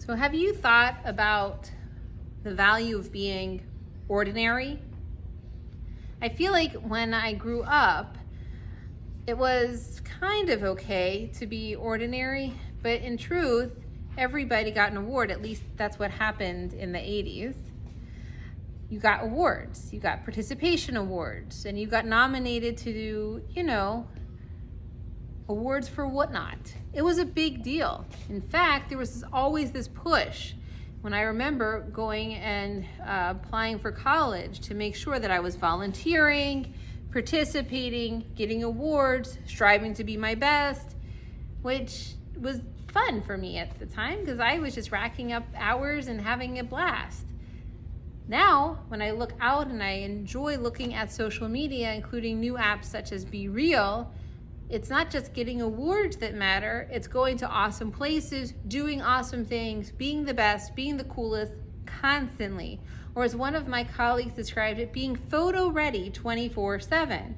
So have you thought about the value of being ordinary? I feel like when I grew up, it was kind of okay to be ordinary, but in truth, everybody got an award. At least that's what happened in the 80s. You got awards, you got participation awards, and you got nominated to do, awards for whatnot. It was a big deal. In fact, there was always this push when I remember going and applying for college to make sure that I was volunteering, participating, getting awards, striving to be my best, which was fun for me at the time because I was just racking up hours and having a blast. Now, when I look out and I enjoy looking at social media, including new apps such as Be Real, it's not just getting awards that matter, it's going to awesome places, doing awesome things, being the best, being the coolest, constantly. Or as one of my colleagues described it, being photo ready 24/7.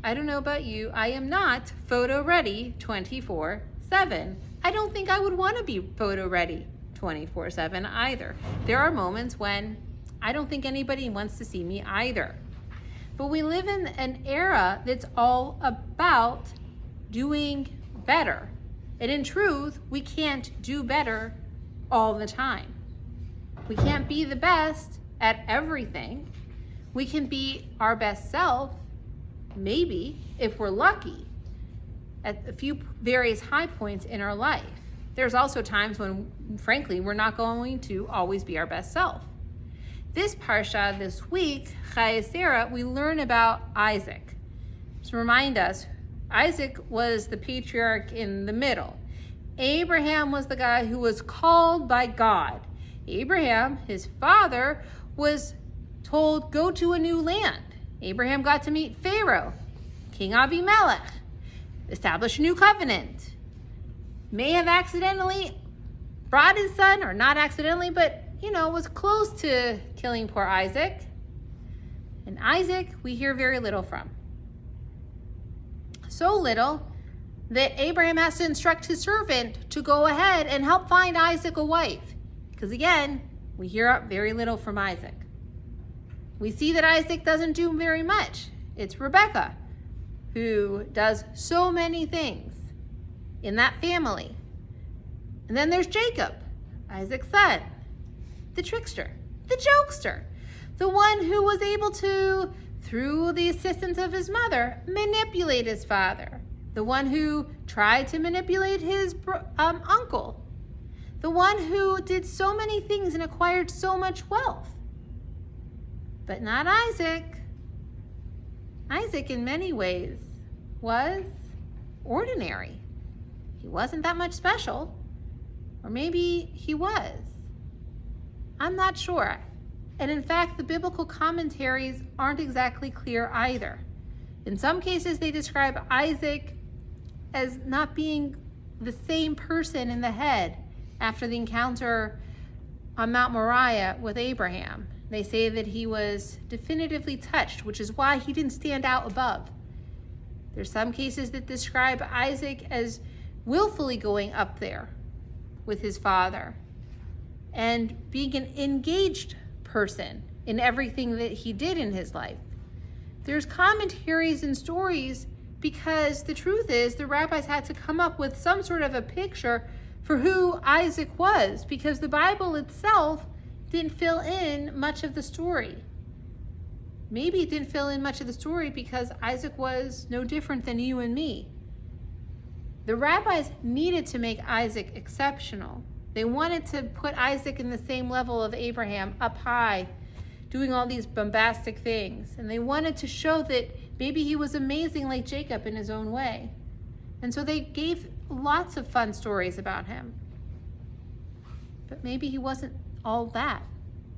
I don't know about you, I am not photo ready 24/7. I don't think I would want to be photo ready 24/7 either. There are moments when I don't think anybody wants to see me either. But we live in an era that's all about doing better. And in truth, we can't do better all the time. We can't be the best at everything. We can be our best self, maybe, if we're lucky, at a few various high points in our life. There's also times when, frankly, we're not going to always be our best self. This parsha this week, Chayesera, we learn about Isaac. To remind us, Isaac was the patriarch in the middle. Abraham was the guy who was called by God. Abraham, his father, was told, go to a new land. Abraham got to meet Pharaoh, King Abimelech, establish a new covenant. May have accidentally brought his son, or not accidentally, but was close to killing poor Isaac. And Isaac, we hear very little from. So little that Abraham has to instruct his servant to go ahead and help find Isaac a wife. Because again, we hear very little from Isaac. We see that Isaac doesn't do very much. It's Rebekah who does so many things in that family. And then there's Jacob, Isaac's son, the trickster, the jokester, the one who was able to, through the assistance of his mother, manipulate his father, the one who tried to manipulate his uncle, the one who did so many things and acquired so much wealth. But not Isaac. Isaac, in many ways, was ordinary. He wasn't that much special, or maybe he was. I'm not sure. And in fact, the biblical commentaries aren't exactly clear either. In some cases, they describe Isaac as not being the same person in the head after the encounter on Mount Moriah with Abraham. They say that he was definitively touched, which is why he didn't stand out above. There's some cases that describe Isaac as willfully going up there with his father and being an engaged person in everything that he did in his life. There's commentaries and stories because the truth is the rabbis had to come up with some sort of a picture for who Isaac was, because the Bible itself didn't fill in much of the story. Maybe it didn't fill in much of the story because Isaac was no different than you and me. The rabbis needed to make Isaac exceptional. They wanted to put Isaac in the same level of Abraham, up high, doing all these bombastic things. And they wanted to show that maybe he was amazing like Jacob in his own way. And so they gave lots of fun stories about him. But maybe he wasn't all that.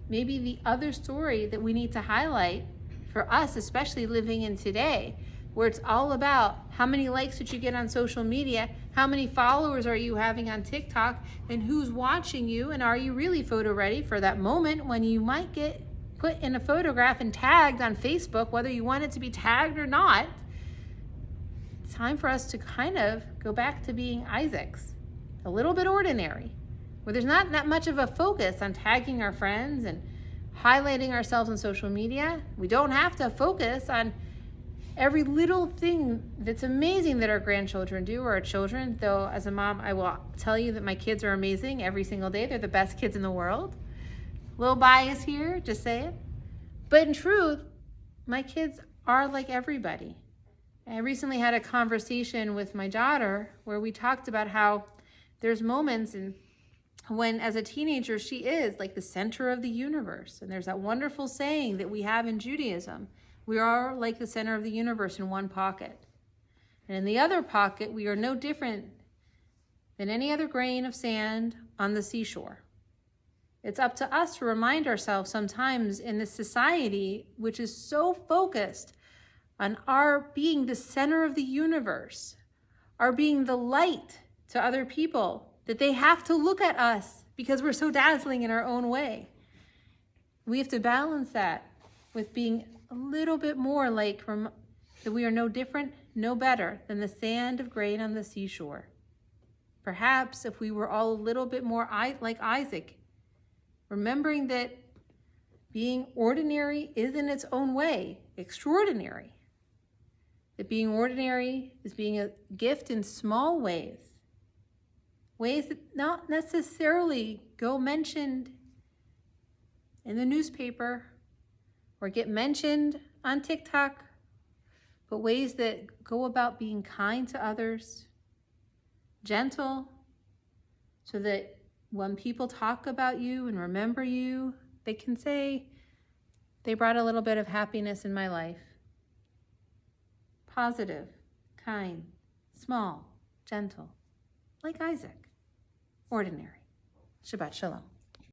Maybe the other story that we need to highlight for us, especially living in today, where it's all about how many likes did you get on social media, how many followers are you having on TikTok, and who's watching you, and are you really photo ready for that moment when you might get put in a photograph and tagged on Facebook, whether you want it to be tagged or not. It's time for us to kind of go back to being Isaacs, a little bit ordinary, where there's not that much of a focus on tagging our friends and highlighting ourselves on social media. We don't have to focus on every little thing that's amazing that our grandchildren do, or our children, though as a mom, I will tell you that my kids are amazing every single day. They're the best kids in the world. Little bias here, just say it. But in truth, my kids are like everybody. I recently had a conversation with my daughter where we talked about how there's moments when as a teenager, she is like the center of the universe. And there's that wonderful saying that we have in Judaism: we are like the center of the universe in one pocket. And in the other pocket, we are no different than any other grain of sand on the seashore. It's up to us to remind ourselves sometimes in this society, which is so focused on our being the center of the universe, our being the light to other people, that they have to look at us because we're so dazzling in our own way. We have to balance that with being a little bit more like that we are no different, no better than the sand of grain on the seashore. Perhaps if we were all a little bit more like Isaac, remembering that being ordinary is in its own way extraordinary. That being ordinary is being a gift in small ways that not necessarily go mentioned in the newspaper or get mentioned on TikTok, but ways that go about being kind to others, gentle, so that when people talk about you and remember you, they can say, they brought a little bit of happiness in my life. Positive, kind, small, gentle, like Isaac. Ordinary. Shabbat Shalom.